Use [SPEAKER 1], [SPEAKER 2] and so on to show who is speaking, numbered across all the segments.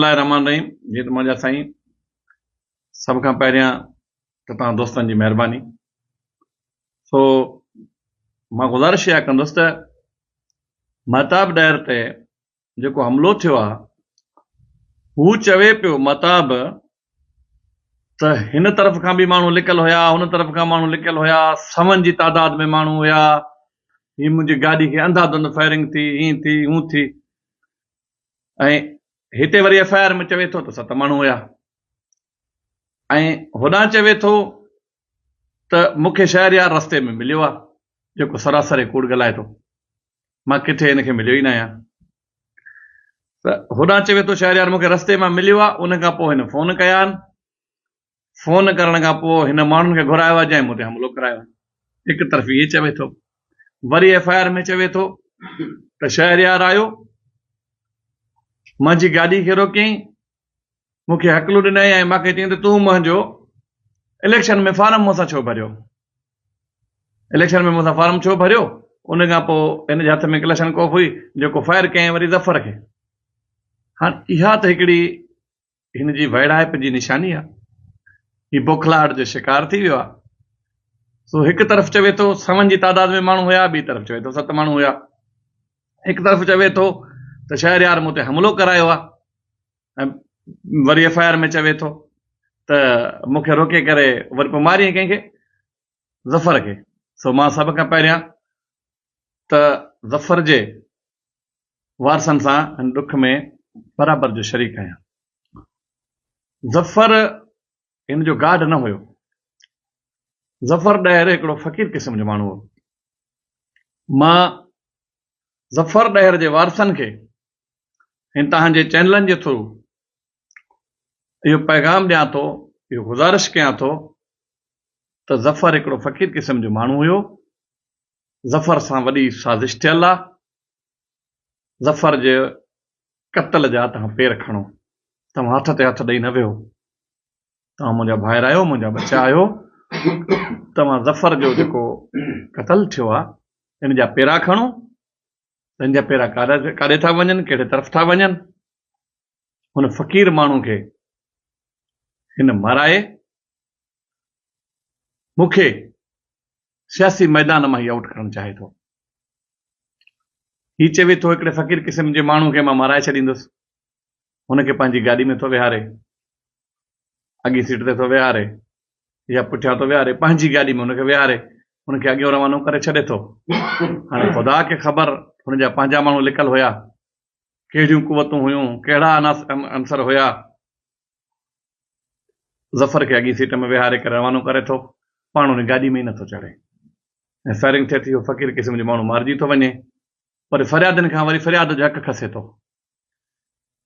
[SPEAKER 1] रहमान रहीम। जी त मुंहिंजा साईं, सभ खां पहिरियां त तव्हां दोस्तनि जी महिरबानी। सो मां गुज़ारिश इहा कंदुसि त महताब ॾाहिर ते जेको हमिलो थियो आहे, हू चवे पियो महताब त हिन तरफ़ खां बि माण्हू लिकियल हुया, हुन तरफ़ खां माण्हू लिकियल हुया, सवनि जी तादाद में माण्हू हुया, हीअ मुंहिंजी गाॾी खे अंधाधुंध फायरिंग थी, हीअं थी, हूं थी। ऐं हिते वरी FIR में चवे थो त 7 माण्हू हुया, ऐं होॾां चवे थो त मूंखे शहरयार रस्ते में मिलियो आहे, जेको सरासर कूड़ ॻाल्हाए थो। मां किथे हिनखे मिलियो ई न आहियां। त होॾां चवे थो शहरयार मूंखे रस्ते मां मिलियो आहे, उन खां पोइ हिन फ़ोन कया आहिनि, फ़ोन करण खां पोइ हिन माण्हुनि खे घुरायो आहे जंहिं मूं ते हमिलो करायो आहे। हिकु तरफ़ इहे चवे थो, वरी FIR में चवे थो त शहरयार आयो, मुंहिंजी गाॾी खे रोकियईं, मूंखे हकलू ॾिनई ऐं मूंखे चयईं त तूं मुंहिंजो इलेक्शन में फार्म मूंसां छो भरियो, इलेक्शन में मूंसां फार्म छो भरियो। उन खां पोइ हिन जे हथ में इलेक्शन कोप हुई, जेको फायर कयईं वरी ज़फ़र खे। हाणे इहा त हिकिड़ी हिन जी वैड़ाइप जी निशानी आहे। हीउ बोखलाहट जो शिकार थी वियो आहे। सो हिकु तरफ़ चवे थो सवनि जी तादाद में माण्हू हुया, ॿी तरफ़ चवे थो 7 माण्हू हुया। हिकु तरफ़ चवे थो त शहरयार मूं ते हमिलो करायो आहे, ऐं वरी FIR में चवे थो त मूंखे रोके करे वरी पोइ मारियईं कंहिंखे, ज़फ़र खे। सो मां सभ खां पहिरियां त ज़फ़र जे वारसनि सां हिन ॾुख में बराबरि जो शरीक आहियां। ज़फ़र हिन जो गाढ न हुयो। ज़फ़र ॾाहिर हिकिड़ो फ़क़ीर क़िस्म जो माण्हू हो। मां ज़फ़र ॾाहिर जे वारसनि खे हिन तव्हांजे चैनलनि जे थ्रू इहो पैगाम ॾियां थो, इहो गुज़ारिश कयां थो त ज़फ़र हिकिड़ो फ़क़ीर क़िस्म जो माण्हू हुयो। ज़फ़र सां वॾी साज़िश थियल आहे। ज़फ़र जे क़त्ल जा तव्हां पेर खणो, तव्हां हथ ते हथ ॾेई न वियो। तव्हां मुंहिंजा भाइर आहियो, मुंहिंजा बचा आहियो। तव्हां ज़फ़र जो जेको क़त्ल थियो आहे, हिन जा पेरा खणो। हिन जा पेरा काॾे था वञनि, कहिड़े तरफ़ था वञनि। हुन फ़क़ीर माण्हू खे हिन माराए मूंखे सियासी मैदान मां ई आउट करणु चाहे थो। हीउ चवे थो हिकिड़े फ़क़ीर क़िस्म जे माण्हू खे मां माराए छॾींदुसि। हुनखे पंहिंजी गाॾी में थो विहारे, अॻी सीट ते थो विहारे या पुठियां थो विहारे, पंहिंजी गाॾी में हुनखे विहारे हुनखे अॻियां रवानो करे छॾे थो। हाणे ख़ुदा खे ख़बर हुनजा पंहिंजा माण्हू लिकल हुया, कहिड़ियूं कुवतूं हुयूं, कहिड़ा अंसर हुया। ज़फ़र खे अॻी सीट में विहारे करे रवानो करे थो, पाण हुन गाॾी में ई नथो चढ़े, ऐं फायरिंग थिए थी। उहो फ़क़ीर क़िस्म जो माण्हू मारिजी थो वञे। पर फ़रियादनि खां वरी फ़रियाद जो हक़ खसे थो।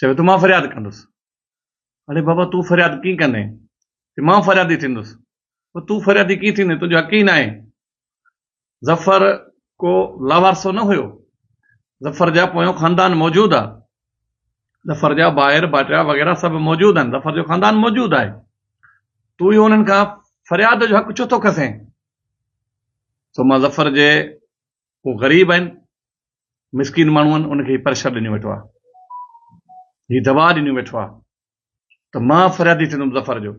[SPEAKER 1] चवे थो मां फ़रियाद कंदुसि। अरे बाबा, तूं फ़रियाद कीअं कंदे? मां फ़रियादी थींदुसि। तूं फ़रियादी कीअं थींदे? तुंहिंजो हक़ ई न आहे। ज़फ़र को लावारसो न हुयो। ज़फ़र जा पोयों ख़ानदान मौजूदु आहे। ज़फ़र जा ॿाहिरि भाटिया वग़ैरह सभु मौजूदु आहिनि। ज़फ़र जो ख़ानदान मौजूदु आहे। तूं इहो हुननि खां फ़रियाद जो हक़ छो थो खसें? सो मां ज़फ़र जे हू ग़रीब आहिनि, मिसकिन माण्हू आहिनि, उनखे परिशर ॾिनी वेठो आहे, हीअ दवा ॾिनी वेठो आहे, त मां फ़रियादी थींदुमि ज़फ़र जो।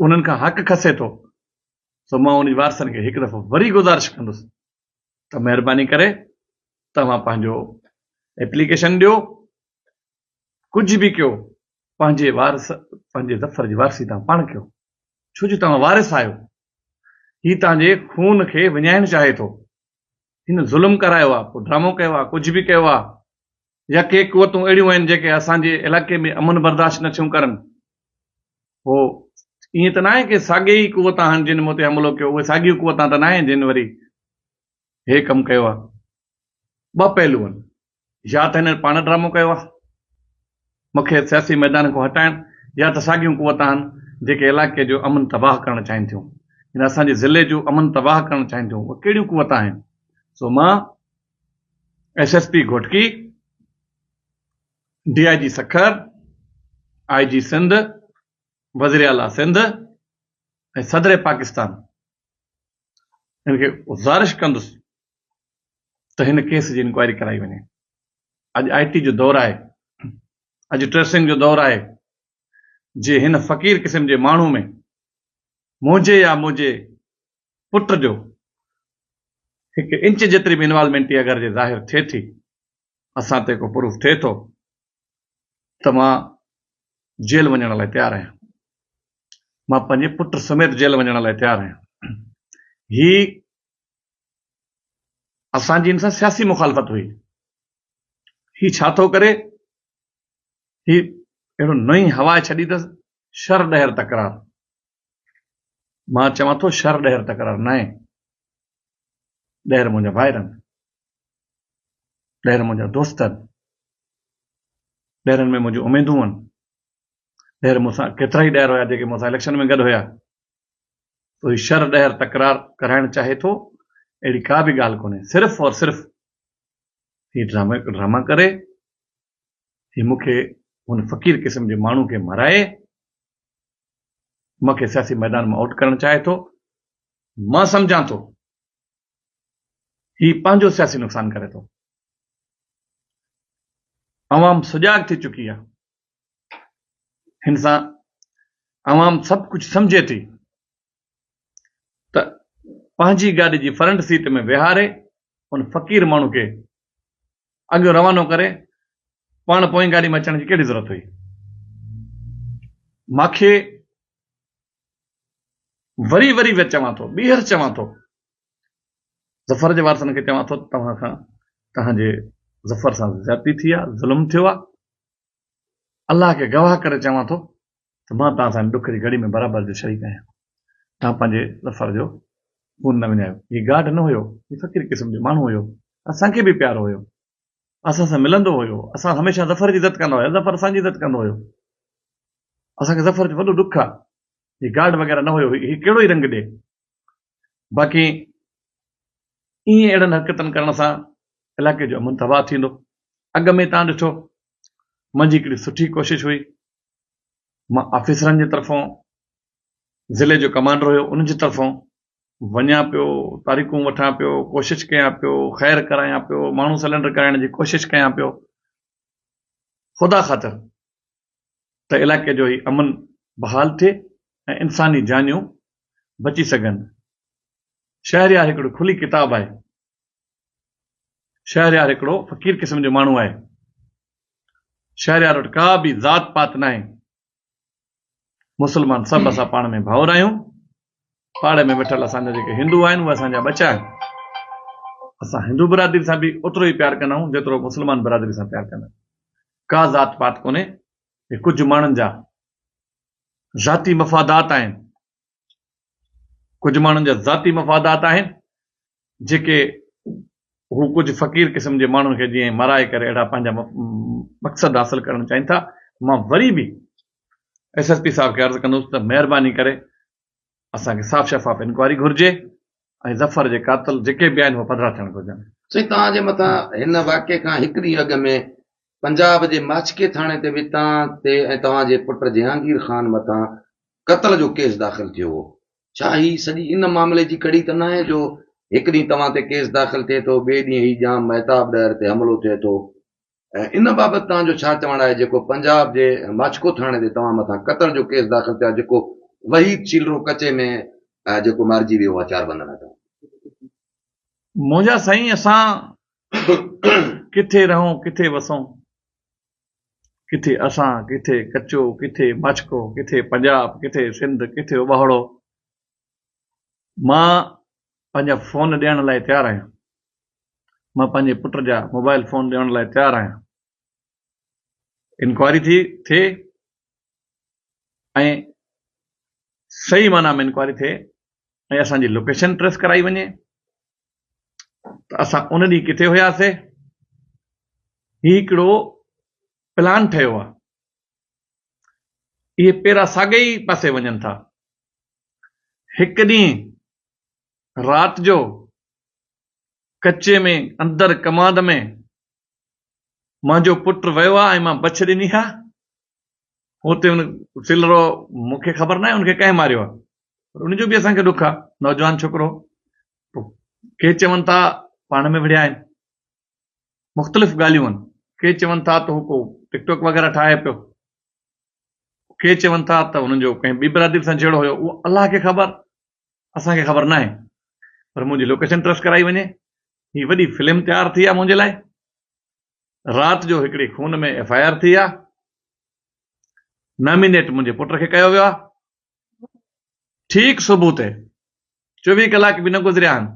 [SPEAKER 1] उन्हनि खां हक़ खसे थो। सो मां उन वारसनि खे हिकु दफ़ो वरी गुज़ारिश कंदुसि त महिरबानी करे तव्हां पंहिंजो एप्लीकेशन ॾियो, कुझु बि कयो, पंहिंजे ज़फ़र जी वारसी तव्हां पाण कयो, छो जो तव्हां वारिस आहियो। हीउ तव्हांजे खून खे विञाइणु चाहे थो। हिन ज़ुल्म करायो आहे, पोइ ड्रामो कयो आहे, कुझु बि कयो आहे, या के कुवतूं अहिड़ियूं आहिनि जेके असांजे इलाइक़े में अमन बर्दाश्त नथियूं करनि। हो ईअं त न आहे की साॻे ई कुवत आहिनि जिन मूं ते हमिलो कयो, उहे साॻियूं कुवतां त न आहिनि जिन वरी हे कमु कयो आहे। ॿ पहलू आहिनि। या त हिन पाण ड्रामो कयो आहे मूंखे सियासी मैदान खां हटाइण, या त साॻियूं कुवत आहिनि जेके इलाइक़े जो अमन तबाह करणु चाहिनि थियूं, हिन असांजे ज़िले जो अमन तबाह करणु चाहिनि थियूं। उहे कहिड़ियूं कुवत आहिनि? सो मां SSP Ghotki, DIG Sukkur, IG Sindh, वज़ीर आला सिंध ऐं सदर पाकिस्तान हिन खे गुज़ारिश कंदुसि त हिन केस जी इंक्वायरी कराई वञे। अॼु IT जो दौरु आहे। अॼु ट्रेसिंग जो दौरु आहे। जे हिन फ़क़ीर क़िस्म जे माण्हू में मुंहिंजे या मुंहिंजे पुट जो हिकु इंच जेतिरी बि इन्वॉल्वमेंट अगरि जे ज़ाहिर थिए थी, असां ते को प्रूफ थिए थो, त मां जेल वञण लाइ तयारु आहियां। मां पंहिंजे पुट समेत जेल वञण लाइ तयारु आहियां। ही असांजी हिन सां सियासी मुखालफ़त हुई। ही छा थो करे? ही अहिड़ो नई हवा छॾी अथसि, शर ॾहर तकरार। मां चवां थो शर ॾहर तकरार न आहे। ॾहर मुंहिंजा भाइर आहिनि, ॾहर मुंहिंजा दोस्त आहिनि, ॾहरनि में मुंहिंजूं उमेदूं आहिनि। ॾहर मूंसां केतिरा ई ॾहर हुया जेके मूंसां इलेक्शन में गॾु हुया। तो ही शर ॾहर तकरार कराइणु चाहे थो, अहिड़ी का बि ॻाल्हि कोन्हे। सिर्फ़ और सिर्फ़ ही ड्रामा करे, ही मूंखे हुन फ़क़ीर क़िस्म जे माण्हू खे मराए, मूंखे सियासी मैदान में आउट करणु चाहे थो। मां सम्झां थो ही पंहिंजो सियासी नुक़सान करे थो। अवाम सुजाग थी चुकी आहे। हिन सां अवाम सभु कुझु सम्झे थी त पंहिंजी गाॾी जी फ्रंट सीट में विहारे हुन फ़क़ीर माण्हू खे अॻु रवानो करे पाण पोइ गाॾी में अचण जी कहिड़ी ज़रूरत हुई। मूंखे वरी वरी चवां थो, ॿीहर चवां थो, ज़फ़र जे वारसनि खे चवां थो, तव्हांजे ज़फ़र सां ज़्यादती थी आहे, ज़ुल्म थियो आहे। अलाह खे गवाह करे चवां थो त मां तव्हां सां ॾुख जी घड़ी में बराबरि जो शरीक आहियां। तव्हां पंहिंजे ज़फ़र जो खून न विञायो। हीउ गार्ड न हुयो, हीउ फ़क़ीर क़िस्म जो माण्हू हुयो। असांखे बि प्यारो हुयो, असां सां मिलंदो हुयो। असां हमेशह ज़फ़र जी इज़त कंदा हुया, ज़फ़र असांजी इज़त कंदो हुयो। असांखे ज़फ़र जो वॾो ॾुख आहे। हीउ गार्ड वग़ैरह न हुयो, हीउ कहिड़ो ई रंग ॾे। बाक़ी ईअं अहिड़नि हरकतनि करण सां इलाइक़े जो अमन तबाह थींदो। अॻ में तव्हां ॾिठो, मुंहिंजी हिकिड़ी सुठी कोशिशि हुई। मां ऑफिसरनि जे तरफ़ां, ज़िले जो कमांडर हुयो, उन जी तरफ़ां वञा पियो, तारीख़ूं वठां पियो, कोशिशि कयां पियो, ख़ैर करायां पियो, माण्हू सिलेंडर कराइण जी कोशिशि कयां पियो, ख़ुदा ख़ातिर त इलाइक़े जो ई अमन बहाल थिए ऐं इंसानी जानियूं बची सघनि। शहरयार हिकिड़ो खुली किताब आहे। शहरयार हिकिड़ो फ़क़ीर क़िस्म जो माण्हू आहे। शहरयार वटि का बि ज़ात पात न आहे। मुस्लमान सभु असां पाण में भाउर आहियूं। पाड़े में वेठल असांजा जेके हिंदू आहिनि उहे असांजा बचा आहिनि। असां हिंदू बिरादरी सां बि ओतिरो ई प्यारु कंदा आहियूं जेतिरो मुस्लमान बिरादरी सां प्यारु कंदा आहियूं। का ज़ात पात कोन्हे। हे कुझु माण्हुनि जा ज़ाती मफ़ादात आहिनि। कुझु माण्हुनि जा ज़ाती मफ़ादात आहिनि जेके हू कुझु फ़क़ीर क़िस्म जे माण्हुनि खे जीअं मराए करे अहिड़ा पंहिंजा मक़सद हासिल करणु चाहिनि था। मां वरी बि SSP साहब खे अर्ज़ु कंदुसि त महिरबानी करे असांखे साफ़ शफ़ाफ़ इंक्वायरी घुर्जे ऐं ज़फ़र जे कातिल जेके बि आहिनि उहे पधरा थियण घुर्जनि।
[SPEAKER 2] साईं, तव्हांजे मथां हिन वाक़े खां हिकु ॾींहुं अॻु में पंजाब जे माचके थाणे ते बि तव्हां ते ऐं तव्हांजे पुट जहांगीर ख़ान मथां क़त्ल जो केस दाख़िल थियो हो। छा ही सॼी इन मामले जी कड़ी त न आहे जो हिकु ॾींहुं तव्हां ते केस दाख़िल थिए थो, ॿिए ॾींहुं ही जाम महताब ॾहर ते हमिलो थिए थो? ऐं इन बाबति तव्हांजो छा चवणु आहे जेको पंजाब जे माचको थाणे ते तव्हां मथां क़त्ल जो केस दाख़िल थियो आहे, जेको वहीद चीलरो कचे में जेको मारिजी वियो आहे 4 बंदनि तां?
[SPEAKER 1] मुंहिंजा साईं, असां किथे रहूं, किथे वसूं, किथे असां, किथे कचो, किथे माचको, किथे पंजाब, किथे सिंध, किथे उबाहड़ो। मां पंहिंजा फ़ोन ॾियण लाइ तयारु आहियां। मां पंहिंजे पुट जा मोबाइल फ़ोन ॾियण लाइ तयारु आहियां। इंक्वायरी थिए ऐं सही माना में इंक्वायरी थिए ऐं असांजी लोकेशन ट्रेस कराई वञे त असां उन ॾींहुं किथे हुयासीं। ही हिकिड़ो प्लान ठहियो आहे। इहे पेरा साॻे ई पासे वञनि था। हिकु ॾींहुं राति जो कचे में अंदरि कमांद में मुंहिंजो पुटु वियो आहे ऐं मां बछ ॾिनी आहे। हुते हुन चिलरो मूंखे ख़बर न आहे उनखे कंहिं मारियो आहे, पर उनजो बि असांखे ॾुख आहे। नौजवान छोकिरो, के चवनि था पाण में विढ़िया आहिनि, मुख़्तलिफ़ ॻाल्हियूं आहिनि। के चवनि था त हू को टिकटॉक वग़ैरह ठाहे पियो, के चवनि था त हुननि जो कंहिं ॿी बिरादरी सां जहिड़ो हुयो, उहो अलाह खे ख़बर, असांखे ख़बर न आहे। पर मुंहिंजी लोकेशन ट्रेस कराई वञे, ही वॾी फिल्म तयारु थी आहे मुंहिंजे लाइ। राति जो हिकिड़ी खून में FIR थी आहे, नॉमिनेट मुंहिंजे पुट खे कयो वियो आहे। ठीकु सुबुह ते 24 कलाक बि न गुज़रिया आहिनि,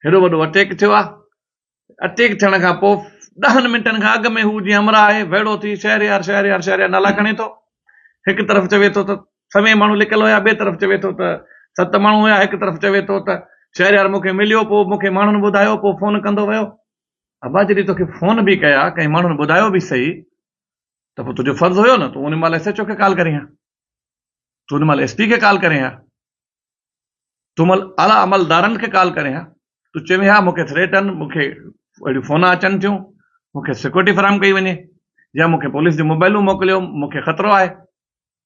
[SPEAKER 1] हेॾो वॾो अटैक थियो आहे। अटैक थियण खां पोइ 10 मिंटनि खां अॻु में हू जीअं हमरा आहे वेड़ो थी शहरयार शहरयार शहरयार नाला खणे थो। हिकु तरफ़ चवे थो त समय माण्हू लिकियल हुया, ॿिए तरफ़ चवे थो त 7 माण्हू हुया, हिकु तरफ़ चवे थो त शहरयार मूंखे मिलियो, पोइ मूंखे माण्हुनि ॿुधायो, पोइ फोन कंदो वियो। अबा जॾहिं तोखे फोन बि कया, कंहिं माण्हुनि ॿुधायो बि सही, त पोइ तुंहिंजो फर्ज़ु हुयो न, तूं उन महिल SHO खे कॉल करें हा, तूं उन महिल SP खे कॉल करें हा, तूं महिल आला अमलदारनि खे कॉल करें हा। तूं चवे हा मूंखे थ्रेट आहिनि, मूंखे अहिड़ियूं फोन अचनि थियूं, मूंखे सिक्योरिटी फराहम कई वञे, या मूंखे पुलिस जूं मोबाइलूं मोकिलियो, मूंखे ख़तरो आहे।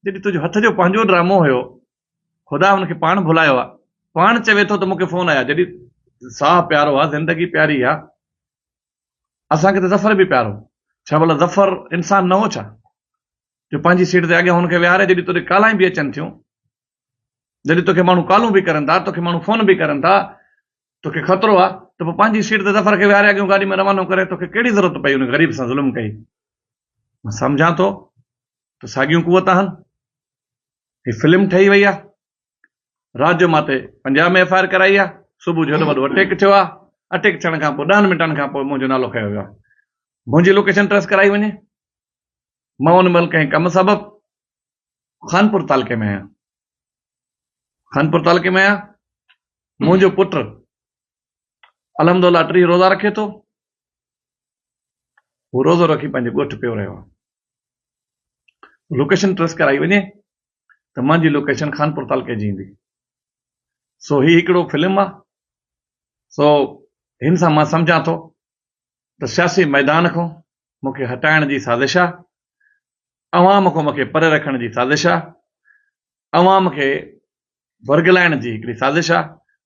[SPEAKER 1] जॾहिं तुंहिंजो हथ जो पंहिंजो ड्रामो हुयो, ख़ुदा हुनखे पाण भुलायो आहे, पाण चवे थो त मूंखे फोन आया। जॾहिं साह प्यारो आहे, ज़िंदगी प्यारी आहे, असांखे त ज़फ़र बि प्यारो, छा भला ज़फ़र इंसान न हो छा, जो पंहिंजी सीट ते अॻियां हुनखे विहारे। जॾहिं तोखे कालां बि अचनि थियूं, जॾहिं तोखे माण्हू कॉलूं बि करनि था, तोखे माण्हू फोन बि करनि था, तोखे ख़तरो आहे, त पोइ पंहिंजी सीट ते ज़फ़र खे विहारे अॻियां गाॾी में रवानो करे, तोखे कहिड़ी ज़रूरत पई उन ग़रीब सां ज़ुल्म कई। मां सम्झां थो त साॻियूं कुवत आहिनि। ही फिल्म ठही वई आहे, राति जो मां ते पंजाब में FIR कराई आहे, सुबुह जो हेॾो वॾो अटैक थियो आहे। अटैक थियण खां पोइ 10 मिंटनि खां पोइ मुंहिंजो नालो खयो वियो आहे। मुंहिंजी लोकेशन ट्रेस कराई वञे, मां उन महिल कंहिं कम सबबु खानपुर तालुके में आहियां। खानपुर तालुके में आहियां। मुंहिंजो पुटु अलहमदुलिल्लाह 3 रोज़ा रखे थो, हू रोज़ो रखी पंहिंजे ॻोठु पियो रहियो आहे। लोकेशन ट्रेस कराई वञे त मुंहिंजी लोकेशन खानपुर तालुके जी ईंदी। सो ही हिकिड़ो फिल्म आहे। सो हिन सां मां सम्झां थो त सियासी मैदान खां मूंखे हटाइण जी साज़िश आहे, अवाम खां मूंखे परे रखण जी साज़िश आहे, अवाम खे वर्गलाइण जी हिकिड़ी साज़िश आहे।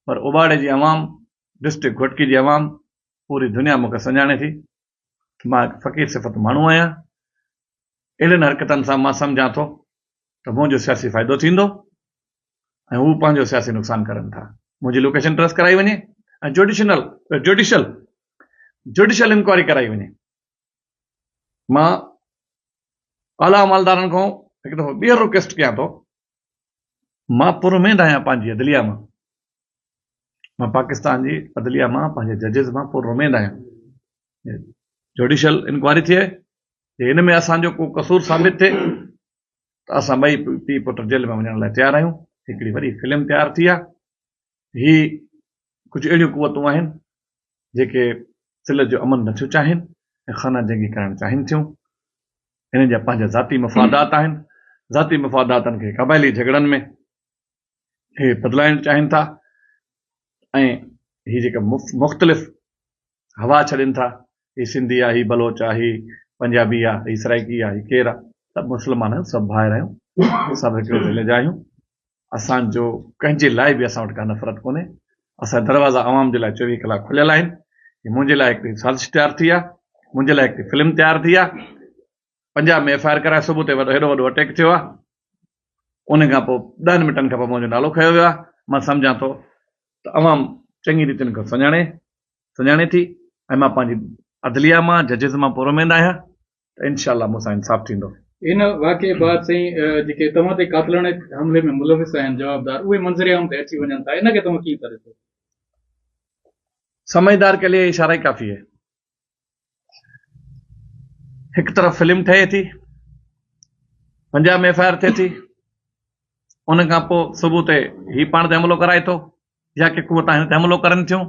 [SPEAKER 1] पर उबाड़े जी अवाम, डिस्ट्रिक्ट घोटकी जी अवाम, पूरी दुनिया मूंखे सुञाणे थी त मां फ़क़ीर सिफ़त माण्हू आहियां। अहिड़ियुनि हरकतनि सां मां सम्झां थो त मुंहिंजो सियासी फ़ाइदो थींदो ऐं हू पंहिंजो सियासी नुक़सानु करनि था। मुंहिंजी लोकेशन ट्रेस कराई वञे ऐं जुडिशल इंक्वायरी कराई वञे। मां आला अमलदारनि खां हिकु दफ़ो ॿीहर रिक्वेस्ट कयां थो, मां पुरउमेद आहियां पंहिंजी अदलिया मां, मां पाकिस्तान जी अदलिया मां, पंहिंजे जजिस मां पुरउमेद आहियां। जुडिशल इंक्वायरी थिए, हिन में असांजो को कसूर साबित थिए त असां ॿई पीउ पुट जेल में वञण लाइ तयारु आहियूं। हिकिड़ी वॾी फिल्म तयारु थी आहे। ही कुझु अहिड़ियूं कुवतूं आहिनि जेके सिलत जो अमन नथियूं चाहिनि ऐं खाना जंगी करणु चाहिनि थियूं। हिन जा पंहिंजा ज़ाती मफ़ादात आहिनि। ज़ाती मफ़ादातनि खे क़बाइली झगड़नि में हे बदिलाइणु चाहिनि था ऐं ही जेका मुख़्तलिफ़ हवा छॾनि था, ही सिंधी आहे, ही बलोच आहे, ही पंजाबी आहे, ही सराइकी आहे, ही केरु आहे, सभु मुस्लमान आहियूं, सभु भाइर आहियूं, सभु हिकिड़े दिलि जा आहियूं। असांजो कंहिंजे लाइ बि असां वटि का नफ़रत कोन्हे। असांजा दरवाज़ा अवाम जे लाइ 24 कलाक खुलियल आहिनि। मुंहिंजे लाइ हिकिड़ी साज़िश तयारु थी आहे, मुंहिंजे लाइ हिकिड़ी फिल्म तयारु थी आहे। पंजाब में FIR कराए सुबुह ते हेॾो वॾो अटैक थियो आहे। उन खां पोइ 10 मिंटनि खां पोइ मुंहिंजो नालो खयो वियो आहे। मां सम्झां थो त अवाम चङी रीति खां सुञाणे थी ऐं मां पंहिंजी अदलिया मां, जजिस मां पुरउमेद आहियां त इनशाअल्लाह मूंसां इंसाफ़ थींदो।
[SPEAKER 3] इन वाक़े बाद साईं जेके तव्हां ते कातिलाणे हमले में मुलविस आहिनि जवाबदार, उहे मंज़र आम ते अची वञनि था, इनखे तव्हां कीअं करे थो?
[SPEAKER 1] समझदार के लिए इशारा ही काफ़ी है। हिकु तरफ़ फिल्म ठहे थी, पंजाब में FIR थिए थी, उन खां पोइ सुबुह ते ही पाण ते हमिलो कराए थो या के कुवत हिन ते हमिलो करनि थियूं।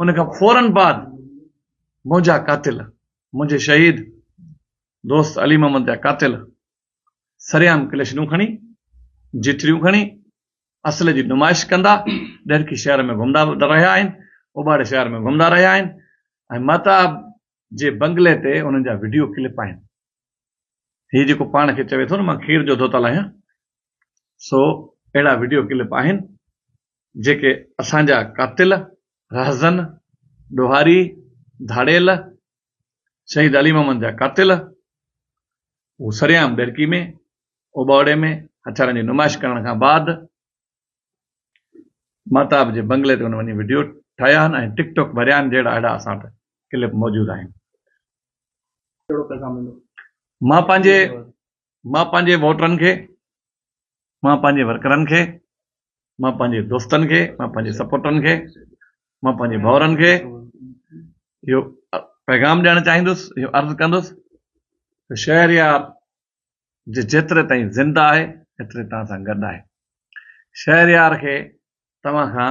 [SPEAKER 1] उन खां फौरन बाद मुंहिंजा कातिल, मुंहिंजे शहीद दोस्त अली मोहम्मद जा कातिल सरेआम क्लेशनूं खणी, जिठरियूं खणी असले जी नुमाइश कंदा ॾरकी शहर में घुमंदा रहिया आहिनि, उबाड़े शहर में घुमंदा रहिया आहिनि ऐं महताब जे बंगले ते उन्हनि जा वीडियो क्लिप आहिनि। हीउ जेको पाण खे चवे थो न मां खीर जो धोतल आहियां, सो अहिड़ा वीडियो क्लिप आहिनि जेके असांजा कातिल, रहज़न, ॾोहारी, धाड़ेल, शहीद अली मोहम्मद जा कातिल उहो सरेआम बेरकी में ओबाड़े में हथियारनि जी नुमाइश करण खां बाद महताब जे बंगले ते हुन वञी वीडियो ठाहिया आहिनि ऐं टिकटॉक भरिया आहिनि जहिड़ा अहिड़ा असां वटि क्लिप मौजूदु आहिनि।
[SPEAKER 3] कहिड़ो पैगाम ॾींदो?
[SPEAKER 1] मां पंहिंजे वोटरनि खे, मां पंहिंजे वर्करनि खे, मां पंहिंजे दोस्तनि खे, मां पंहिंजे सपोर्टरनि खे, मां पंहिंजे भाउरनि खे इहो पैगाम ॾियणु चाहींदुसि, इहो अर्ज़ु कंदुसि त शहरयार जे जेतिरे ताईं ज़िंदा आहे एतिरे तव्हां सां गॾु आहे। शहरयार खे तव्हां खां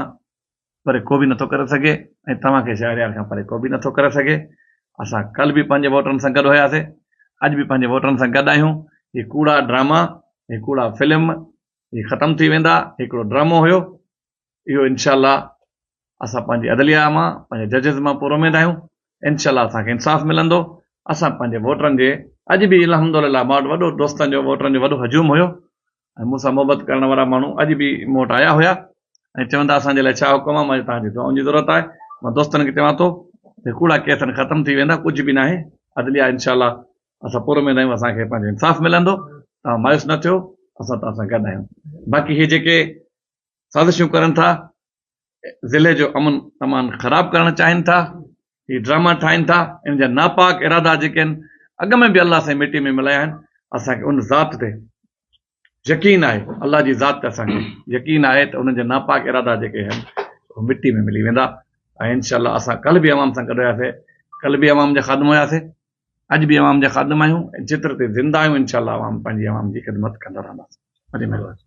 [SPEAKER 1] परे को बि नथो करे सघे ऐं तव्हांखे शहरयार खां परे को बि नथो करे सघे। असां कल्ह बि पंहिंजे वोटरनि सां गॾु हुयासीं, अॼु बि पंहिंजे वोटरनि सां गॾु आहियूं। हीअ कूड़ा ड्रामा, हीअ कूड़ा फिल्म हीअ ख़तमु थी वेंदा। हिकिड़ो ड्रामो हुयो, इहो इनशाला असां पंहिंजी अदलिया मां, पंहिंजे जजिस मां पूरो वेंदा आहियूं। इनशाला असांखे इंसाफ़ मिलंदो। असां पंहिंजे वोटरनि जे अॼु बि अल्हम्दुलिल्लाह मां वटि वॾो दोस्तनि जो वोटरनि जो वॾो हजूम हुयो ऐं मूंसां मोहबत करण वारा माण्हू अॼु बि मूं वटि आया हुया ऐं चवंदा असांजे लाइ छा हुकुम आहे। मां तव्हांजी दुआउनि जी ज़रूरत आहे। मां दोस्तनि खे चवां थो त कूड़ा केसनि ख़तमु थी वेंदा, कुझु बि न आहे। अदलिया इनशाला असां पूरो वेंदा आहियूं, असांखे पंहिंजो इंसाफ़ मिलंदो। तव्हां मायूस न थियो, असां तव्हां सां गॾु आहियूं। बाक़ी इहे जेके साज़िशूं करनि था, ज़िले जो अमन अमान ख़राबु करणु चाहिनि था, हीअ ड्रामा ठाहिनि था, इन जा नापाक इरादा जेके आहिनि अॻ में बि अलाह सां मिटी में मिलाया आहिनि। असांखे उन ज़ात ते यकीन आहे, अलाह जी ज़ात ते असांखे यकीन आहे त उन्हनि जा नापाक इरादा जेके आहिनि उहे मिटी में मिली वेंदा। ऐं इनशाला असां कल्ह बि अवाम सां गॾु हुयासीं, कल्ह बि अवाम जा ख़ादम हुयासीं, अॼु बि अवाम जा ख़ादम आहियूं। जेतिरे ते ज़िंदा आहियूं इनशाला अवाम पंहिंजी अवाम जी ख़िदमत कंदा रहंदासीं। वॾी महिरबानी।